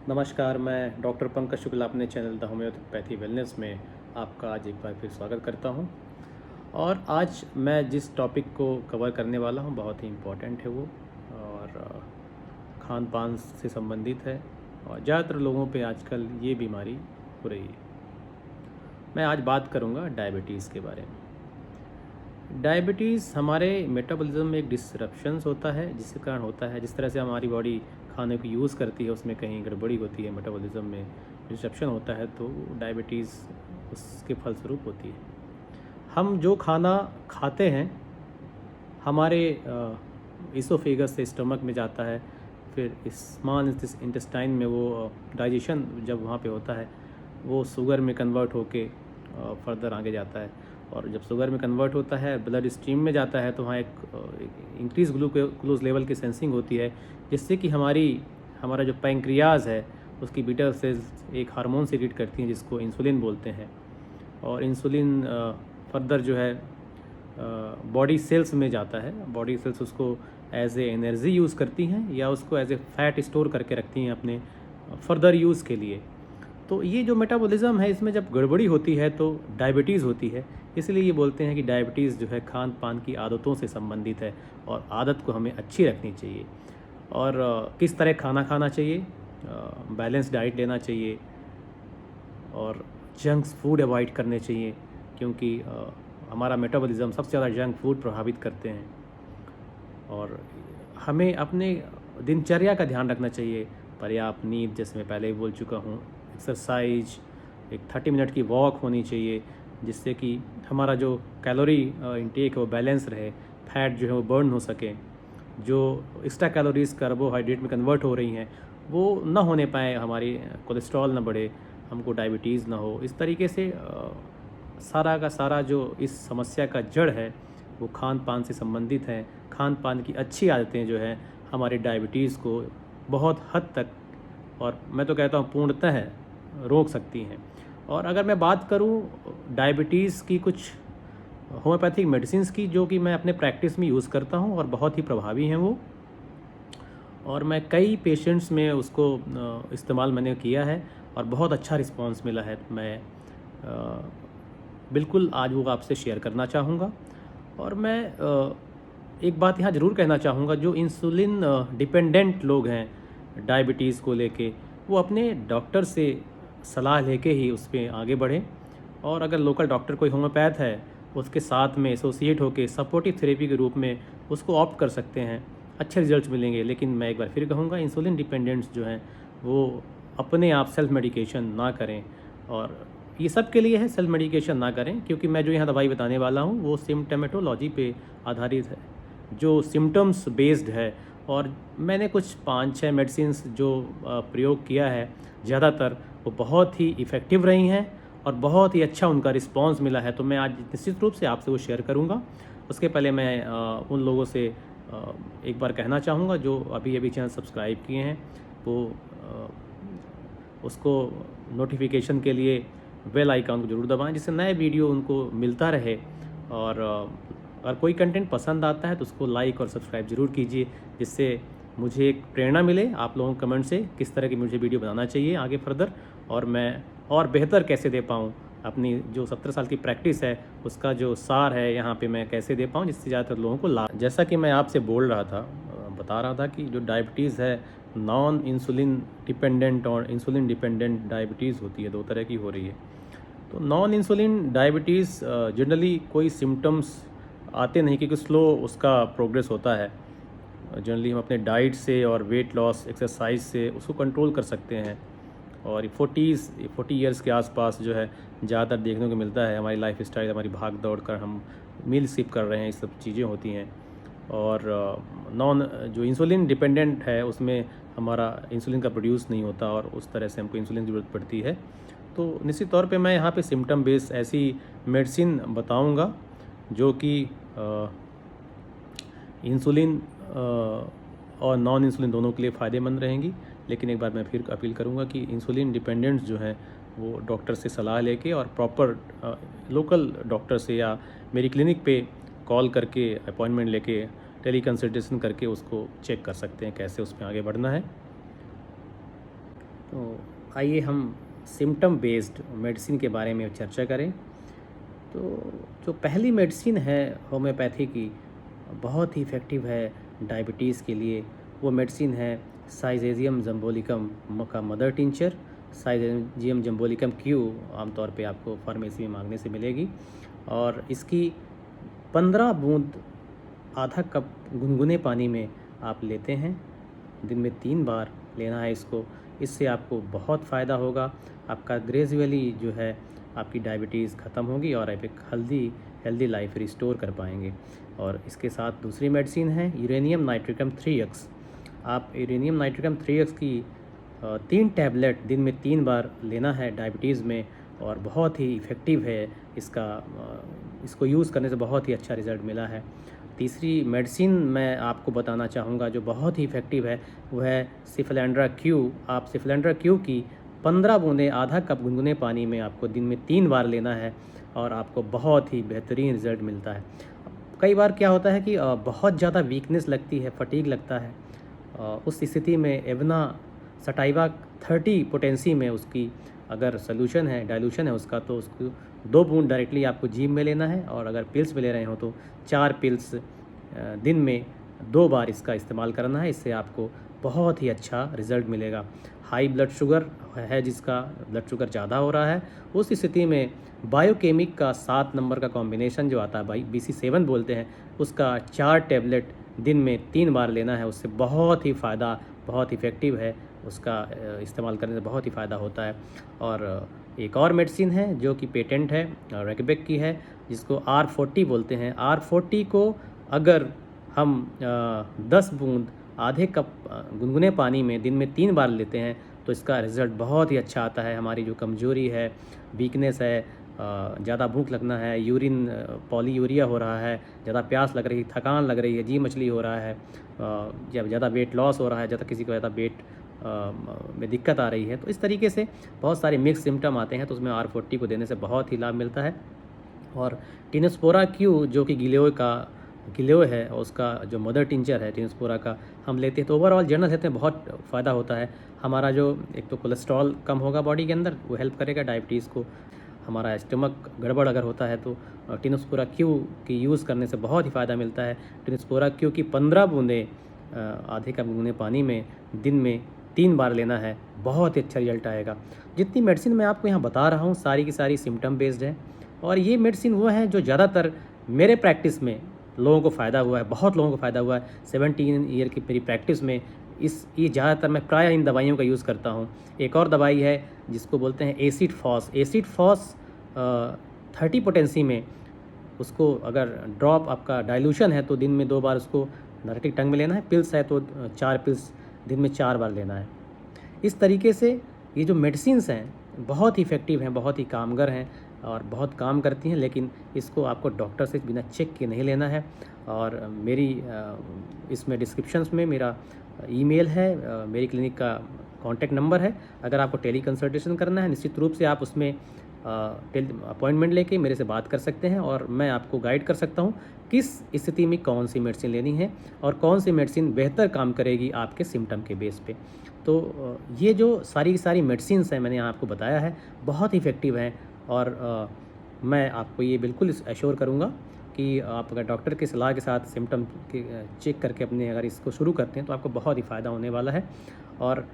नमस्कार, मैं डॉक्टर पंकज शुक्ला अपने चैनल द होम्योपैथी वेलनेस में आपका आज एक बार फिर स्वागत करता हूं। और आज मैं जिस टॉपिक को कवर करने वाला हूं बहुत ही इम्पोर्टेंट है वो, और खान पान से संबंधित है और ज़्यादातर लोगों पे आजकल ये बीमारी हो रही है। मैं आज बात करूंगा डायबिटीज़ के बारे में। डायबिटीज़ हमारे मेटाबॉलिज्म में एक डिसरप्शंस होता है, जिसके कारण होता है जिस तरह से हमारी बॉडी खाने को यूज़ करती है उसमें कहीं गड़बड़ी होती है, मेटाबॉलिज्म में डिसरप्शन होता है, तो डायबिटीज़ उसके फलस्वरूप होती है। हम जो खाना खाते हैं हमारे इसोफेगस से स्टमक में जाता है, फिर स्मॉल इंटेस्टाइन में वो डाइजेशन जब वहाँ पे होता है वो शुगर में कन्वर्ट होके फर्दर आगे जाता है, और जब शुगर में कन्वर्ट होता है ब्लड स्ट्रीम में जाता है तो वहाँ एक इंक्रीज ग्लूकोज लेवल की सेंसिंग होती है, जिससे कि हमारा जो पैंक्रियाज है उसकी बीटा सेल्स एक हार्मोन सीक्रेट करती हैं जिसको इंसुलिन बोलते हैं। और इंसुलिन फर्दर जो है बॉडी सेल्स में जाता है। बॉडी सेल्स उसको एज ए एनर्जी यूज़ करती हैं या उसको एज ए फैट स्टोर करके रखती हैं अपने फर्दर यूज़ के लिए। तो ये जो मेटाबॉलिज्म है इसमें जब गड़बड़ी होती है तो डायबिटीज़ होती है। इसलिए ये बोलते हैं कि डायबिटीज़ जो है खान पान की आदतों से संबंधित है और आदत को हमें अच्छी रखनी चाहिए। और किस तरह खाना खाना चाहिए, बैलेंस डाइट लेना चाहिए और जंक्स फूड अवॉइड करने चाहिए, क्योंकि हमारा मेटाबॉलिज्म सबसे ज़्यादा जंक फूड प्रभावित करते हैं। और हमें अपने दिनचर्या का ध्यान रखना चाहिए, पर्याप्त नींद, जैसे मैं पहले ही बोल चुका हूँ, एक्सरसाइज, एक 30 मिनट की वॉक होनी चाहिए जिससे कि हमारा जो कैलोरी इंटेक है वो बैलेंस रहे, फैट जो है वो बर्न हो सके, जो एक्स्ट्रा कैलोरीज कार्बोहाइड्रेट में कन्वर्ट हो रही हैं वो ना होने पाए, हमारी कोलेस्ट्रॉल ना बढ़े, हमको डायबिटीज़ ना हो। इस तरीके से सारा का सारा जो इस समस्या का जड़ है वो खान पान से संबंधित है। खान पान की अच्छी आदतें जो है हमारी डायबिटीज़ को बहुत हद तक, और मैं तो कहता हूँ पूर्णतः रोक सकती हैं। और अगर मैं बात करूँ डायबिटीज़ की कुछ होम्योपैथिक मेडिसिन्स की, जो कि मैं अपने प्रैक्टिस में यूज़ करता हूँ और बहुत ही प्रभावी हैं वो, और मैं कई पेशेंट्स में उसको इस्तेमाल मैंने किया है और बहुत अच्छा रिस्पांस मिला है। मैं बिल्कुल आज वो आपसे शेयर करना चाहूँगा। और मैं एक बात यहाँ ज़रूर कहना चाहूँगा, जो इंसुलिन डिपेंडेंट लोग हैं डायबिटीज़ को लेके, वो अपने डॉक्टर से सलाह लेके ही उस पर आगे बढ़ें। और अगर लोकल डॉक्टर कोई होम्योपैथ है उसके साथ में एसोसिएट होकर सपोर्टिव थेरेपी के रूप में उसको ऑप्ट कर सकते हैं, अच्छे रिजल्ट्स मिलेंगे। लेकिन मैं एक बार फिर कहूँगा, इंसुलिन डिपेंडेंट्स जो हैं वो अपने आप सेल्फ मेडिकेशन ना करें। और ये सब के लिए है, सेल्फ मेडिकेशन ना करें, क्योंकि मैं जो यहाँ दवाई बताने वाला हूँ वो सिम्टमेटोलॉजी पे आधारित है, जो सिम्टम्स बेस्ड है। और मैंने कुछ 5-6 मेडिसिन्स जो प्रयोग किया है, ज़्यादातर वो बहुत ही इफ़ेक्टिव रही हैं और बहुत ही अच्छा उनका रिस्पांस मिला है। तो मैं आज निश्चित रूप से आपसे वो शेयर करूँगा। उसके पहले मैं उन लोगों से एक बार कहना चाहूँगा जो अभी अभी चैनल सब्सक्राइब किए हैं वो उसको नोटिफिकेशन के लिए बेल आइकन को ज़रूर दबाएं, जिससे नए वीडियो उनको मिलता रहे। और अगर कोई कंटेंट पसंद आता है तो उसको लाइक और सब्सक्राइब ज़रूर कीजिए, जिससे मुझे एक प्रेरणा मिले आप लोगों के कमेंट से किस तरह की मुझे वीडियो बनाना चाहिए आगे फर्दर, और मैं और बेहतर कैसे दे पाऊँ। अपनी जो 17 साल की प्रैक्टिस है उसका जो सार है यहाँ पे मैं कैसे दे पाऊँ जिससे ज़्यादातर लोगों को लाभ। जैसा कि मैं आपसे बोल रहा था, बता रहा था कि जो डायबिटीज़ है नॉन इंसुलिन डिपेंडेंट और इंसुलिन डिपेंडेंट डायबिटीज़ होती है, दो तरह की हो रही है। तो नॉन इंसुलिन डायबिटीज़ जनरली कोई सिम्टम्स आते नहीं, क्योंकि स्लो उसका प्रोग्रेस होता है। जनरली हम अपने डाइट से और वेट लॉस एक्सरसाइज से उसको कंट्रोल कर सकते हैं। और 40 ईयर्स के आसपास जो है ज़्यादातर देखने को मिलता है, हमारी लाइफ स्टाइल, हमारी भाग दौड़ कर हम मील स्किप कर रहे हैं, ये सब चीज़ें होती हैं। और नॉन जो इंसुलिन डिपेंडेंट है उसमें हमारा इंसुलिन का प्रोड्यूस नहीं होता और उस तरह से हमको इंसुलिन की ज़रूरत पड़ती है। तो निश्चित तौर पे मैं यहाँ पे सिम्टम बेस्ड ऐसी मेडिसिन बताऊँगा जो कि इंसुलिन और नॉन इंसुलिन दोनों के लिए फ़ायदेमंद रहेंगी। लेकिन एक बार मैं फिर अपील करूँगा कि इंसुलिन डिपेंडेंट्स जो हैं वो डॉक्टर से सलाह लेके और प्रॉपर लोकल डॉक्टर से या मेरी क्लिनिक पे कॉल करके अपॉइंटमेंट लेके टेली कंसल्टेशन करके उसको चेक कर सकते हैं कैसे उस पर आगे बढ़ना है। तो आइए हम सिम्टम बेस्ड मेडिसिन के बारे में चर्चा करें। तो जो पहली मेडिसिन है होम्योपैथी की, बहुत ही इफ़ेक्टिव है डायबिटीज़ के लिए। वो मेडिसिन है साइजेजियम जम्बोलिकम का मदर टिंचर। साइजेजियम जम्बोलिकम क्यू आमतौर पे आपको फार्मेसी में मांगने से मिलेगी, और इसकी 15 बूंद आधा कप गुनगुने पानी में आप लेते हैं। दिन में 3 बार लेना है इसको। इससे आपको बहुत फ़ायदा होगा। आपका ग्रेजुअली जो है आपकी डायबिटीज़ ख़त्म होगी और आप एक हेल्दी लाइफ रिस्टोर कर पाएंगे। और इसके साथ दूसरी मेडिसिन है यूरेनियम नाइट्रिकम 3x। आप यूरेनियम नाइट्रिकम 3x की 3 टैबलेट दिन में 3 बार लेना है डायबिटीज़ में, और बहुत ही इफ़ेक्टिव है इसको यूज़ करने से बहुत ही अच्छा रिज़ल्ट मिला है। तीसरी मेडिसिन मैं आपको बताना चाहूँगा जो बहुत ही इफ़ेक्टिव है, वो है सिफलेंड्रा क्यू। आप सिफलेंड्रा क्यू की 15 बूंदें आधा कप गुनगुने पानी में आपको दिन में 3 बार लेना है, और आपको बहुत ही बेहतरीन रिज़ल्ट मिलता है। कई बार क्या होता है कि बहुत ज़्यादा वीकनेस लगती है, फटीग लगता है। उस स्थिति में एवना सटाइवा 30 पोटेंसी में उसकी अगर सोल्यूशन है, डाइल्यूशन है उसका, तो उसको 2 बूंद डायरेक्टली आपको जीभ में लेना है। और अगर पिल्स में ले रहे हो तो 4 पिल्स दिन में 2 बार इसका इस्तेमाल करना है। इससे आपको बहुत ही अच्छा रिज़ल्ट मिलेगा। हाई ब्लड शुगर है, जिसका ब्लड शुगर ज़्यादा हो रहा है, उस स्थिति में बायोकेमिक का 7 नंबर का कॉम्बिनेशन जो आता है, भाई BC7 बोलते हैं, उसका 4 टैबलेट दिन में 3 बार लेना है। उससे बहुत ही फ़ायदा, बहुत इफ़ेक्टिव है, उसका इस्तेमाल करने से बहुत ही फ़ायदा होता है। और एक और मेडिसिन है जो कि पेटेंट है, रेकबेक की है, जिसको R40 बोलते हैं। R40 को अगर हम 10 बूंद आधे कप गुनगुने पानी में दिन में 3 बार लेते हैं तो इसका रिज़ल्ट बहुत ही अच्छा आता है। हमारी जो कमज़ोरी है, वीकनेस है, ज़्यादा भूख लगना है, यूरिन पॉलीयूरिया हो रहा है, ज़्यादा प्यास लग रही है, थकान लग रही है, जी मछली हो रहा है, जब ज़्यादा वेट लॉस हो रहा है, ज़्यादा किसी को ज़्यादा वेट में दिक्कत आ रही है, तो इस तरीके से बहुत सारे मिक्स सिम्टम आते हैं, तो उसमें R40 को देने से बहुत ही लाभ मिलता है। और टिनोस्पोरा क्यू जो कि गिलेयो है, और उसका जो मदर टिंचर है टिनोस्पोरा का, हम लेते हैं तो ओवरऑल जनरल हेल्थ में बहुत फ़ायदा होता है। हमारा जो एक तो कोलेस्ट्रॉल कम होगा बॉडी के अंदर, वो हेल्प करेगा डायबिटीज़ को। हमारा स्टमक गड़बड़ अगर होता है तो टिनोस्पोरा क्यू की यूज़ करने से बहुत ही फ़ायदा मिलता है। टिनोस्पोरा क्यू की 15 बूंदें आधे कप गुनगुने पानी में दिन में 3 बार लेना है, बहुत ही अच्छा रिजल्ट आएगा। जितनी मेडिसिन मैं आपको यहाँ बता रहा हूँ सारी की सारी सिम्टम बेस्ड है, और ये मेडिसिन वो है जो ज़्यादातर मेरे प्रैक्टिस में लोगों को फ़ायदा हुआ है, बहुत लोगों को फ़ायदा हुआ है। 17 ईयर की मेरी प्रैक्टिस में ये ज़्यादातर मैं प्राय इन दवाइयों का यूज़ करता हूँ। एक और दवाई है जिसको बोलते हैं एसिड फॉस 30 पोटेंसी में, उसको अगर ड्रॉप आपका डाइल्यूशन है तो दिन में 2 बार उसको डायरेक्टली टंग में लेना है। पिल्स है तो 4 पिल्स दिन में 4 बार लेना है। इस तरीके से ये जो मेडिसिन्स हैं बहुत ही इफ़ेक्टिव हैं, बहुत ही कामगर हैं और बहुत काम करती हैं, लेकिन इसको आपको डॉक्टर से बिना चेक के नहीं लेना है। और मेरी इसमें डिस्क्रिप्शंस में मेरा ईमेल है, मेरी क्लिनिक का कॉन्टैक्ट नंबर है। अगर आपको टेली कंसल्टेशन करना है, निश्चित रूप से आप उसमें अपॉइंटमेंट लेके मेरे से बात कर सकते हैं, और मैं आपको गाइड कर सकता हूँ किस स्थिति में कौन सी मेडिसिन लेनी है और कौन सी मेडिसिन बेहतर काम करेगी आपके सिम्टम के बेस पे। तो ये जो सारी की सारी मेडिसिन्स हैं मैंने आपको बताया है, बहुत इफ़ेक्टिव हैं, और मैं आपको ये बिल्कुल एश्योर करूँगा कि आप अगर डॉक्टर की सलाह के साथ सिम्टम के चेक करके अपने अगर इसको शुरू करते हैं तो आपको बहुत ही फ़ायदा होने वाला है। और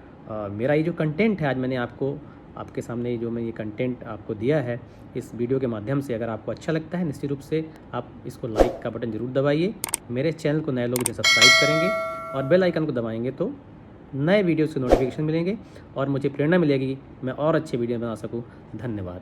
मेरा ये जो कंटेंट है आज मैंने आपके सामने जो मैं ये कंटेंट आपको दिया है इस वीडियो के माध्यम से, अगर आपको अच्छा लगता है निश्चित रूप से आप इसको लाइक का बटन ज़रूर दबाइए। मेरे चैनल को नए लोग जो सब्सक्राइब करेंगे और बेल आइकन को दबाएंगे तो नए वीडियोज़ के नोटिफिकेशन मिलेंगे और मुझे प्रेरणा मिलेगी मैं और अच्छे वीडियो बना सकूँ। धन्यवाद।